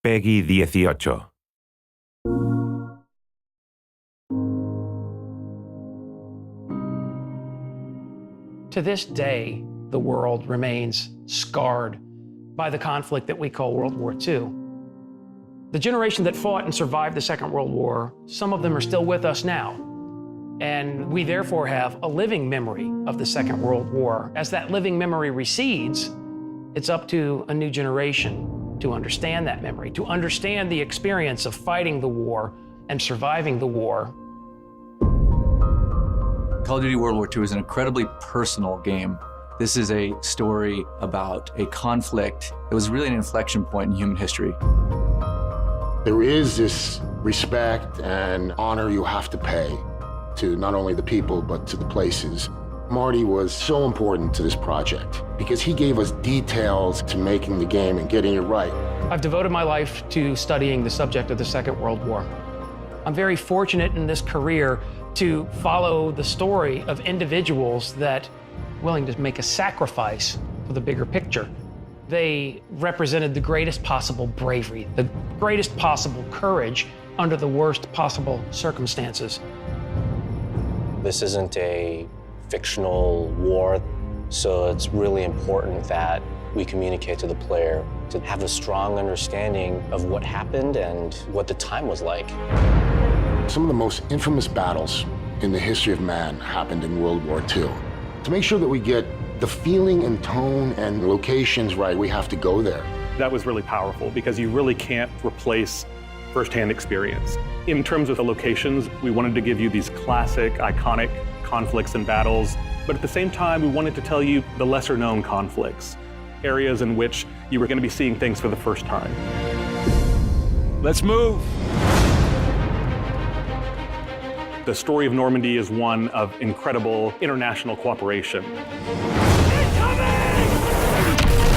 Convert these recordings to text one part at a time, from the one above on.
Peggy 18. To this day, the world remains scarred by the conflict that we call World War II. The generation that fought and survived the Second World War, some of them are still with us now. And we therefore have a living memory of the Second World War. As that living memory recedes, it's up to a new generation to understand that memory, to understand the experience of fighting the war and surviving the war. Call of Duty World War II is an incredibly personal game. This is a story about a conflict that was really an inflection point in human history. There is this respect and honor you have to pay to not only the people, but to the places. Marty was so important to this project because he gave us details to making the game and getting it right. I've devoted my life to studying the subject of the Second World War. I'm very fortunate in this career to follow the story of individuals that are willing to make a sacrifice for the bigger picture. They represented the greatest possible bravery, the greatest possible courage under the worst possible circumstances. This isn't a fictional war, so it's really important that we communicate to the player to have a strong understanding of what happened and what the time was like. Some of the most infamous battles in the history of man happened in World War II. To make sure that we get the feeling and tone and locations right, we have to go there. That was really powerful because you really can't replace firsthand experience. In terms of the locations, we wanted to give you these classic, iconic conflicts and battles, but at the same time, we wanted to tell you the lesser known conflicts, areas in which you were going to be seeing things for the first time. Let's move! The story of Normandy is one of incredible international cooperation.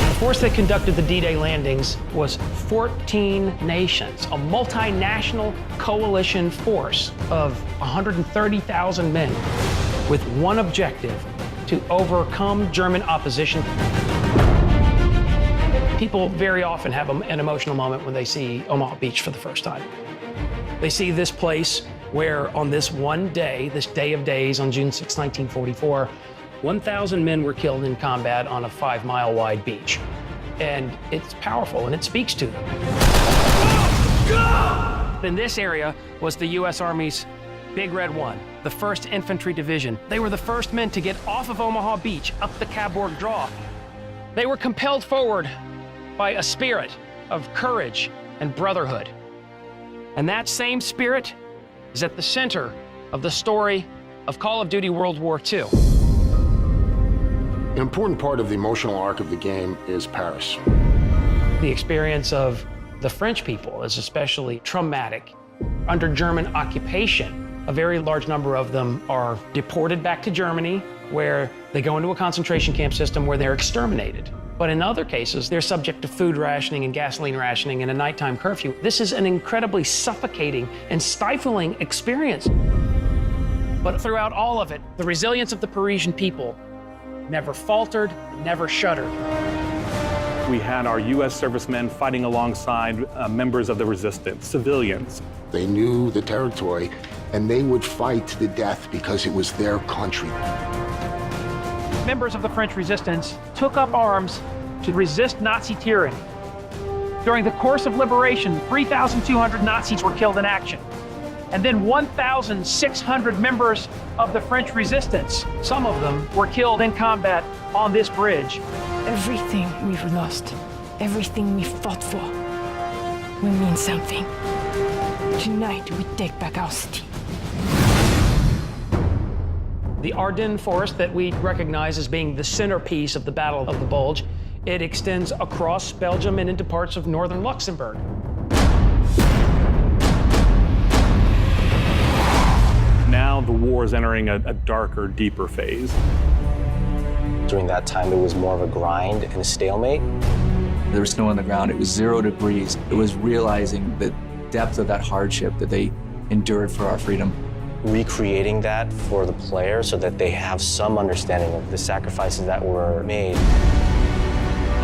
The force that conducted the D-Day landings was 14 nations, a multinational coalition force of 130,000 men with one objective: to overcome German opposition. People very often have an emotional moment when they see Omaha Beach for the first time. They see this place where on this one day, this day of days on June 6, 1944, 1,000 men were killed in combat on a 5-mile wide beach. And it's powerful and it speaks to them. In this area was the U.S. Army's Big Red One, the 1st Infantry Division. They were the first men to get off of Omaha Beach up the Cabourg Draw. They were compelled forward by a spirit of courage and brotherhood. And that same spirit is at the center of the story of Call of Duty World War II. An important part of the emotional arc of the game is Paris. The experience of the French people is especially traumatic. Under German occupation, a very large number of them are deported back to Germany, where they go into a concentration camp system where they're exterminated. But in other cases, they're subject to food rationing and gasoline rationing and a nighttime curfew. This is an incredibly suffocating and stifling experience. But throughout all of it, the resilience of the Parisian people never faltered, never shuddered. We had our U.S. servicemen fighting alongside members of the resistance, civilians. They knew the territory, and they would fight to the death because it was their country. Members of the French resistance took up arms to resist Nazi tyranny. During the course of liberation, 3,200 Nazis were killed in action. And then 1,600 members of the French resistance, some of them were killed in combat on this bridge. Everything we've lost, everything we fought for, will mean something. Tonight, we take back our city. The Ardennes Forest that we recognize as being the centerpiece of the Battle of the Bulge, it extends across Belgium and into parts of northern Luxembourg. Now the war is entering a darker, deeper phase. During that time, it was more of a grind and a stalemate. There was snow on the ground. It was 0 degrees. It was realizing the depth of that hardship that they endured for our freedom. Recreating that for the player so that they have some understanding of the sacrifices that were made.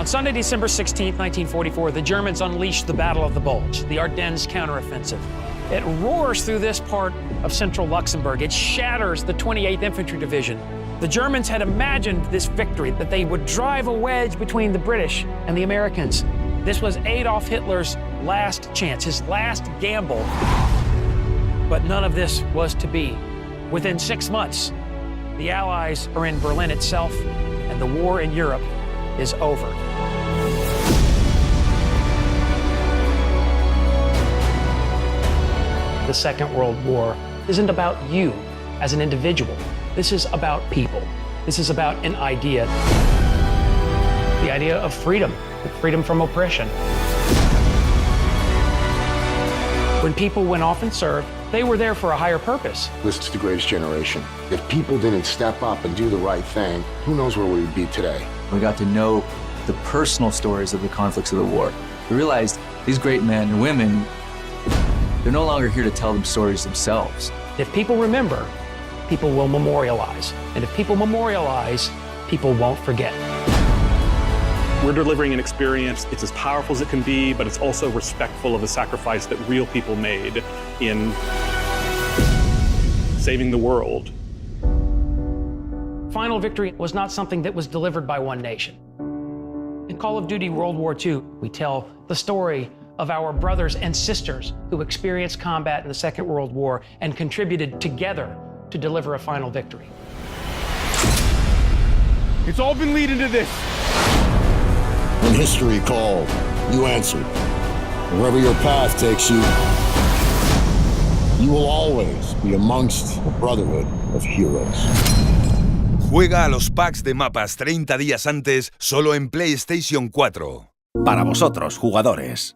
On Sunday, December 16, 1944, the Germans unleashed the Battle of the Bulge, the Ardennes counteroffensive. It roars through this part of central Luxembourg. It shatters the 28th Infantry Division. The Germans had imagined this victory, that they would drive a wedge between the British and the Americans. This was Adolf Hitler's last chance, his last gamble. But none of this was to be. Within 6 months, the Allies are in Berlin itself, and the war in Europe is over. The Second World War isn't about you as an individual. This is about people. This is about an idea. The idea of freedom, freedom from oppression. When people went off and served, they were there for a higher purpose. This is the greatest generation. If people didn't step up and do the right thing, who knows where we would be today? We got to know the personal stories of the conflicts of the war. We realized these great men and women, they're no longer here to tell them stories themselves. If people remember, people will memorialize. And if people memorialize, people won't forget. We're delivering an experience, it's as powerful as it can be, but it's also respectful of the sacrifice that real people made in saving the world. Final victory was not something that was delivered by one nation. In Call of Duty World War II, we tell the story of our brothers and sisters who experienced combat in the Second World War and contributed together to deliver a final victory. It's all been leading to this. When history called, you answered. Wherever your path takes you, you will always be amongst the brotherhood of heroes. Juega a los packs de mapas 30 días antes solo en PlayStation 4. Para vosotros, jugadores.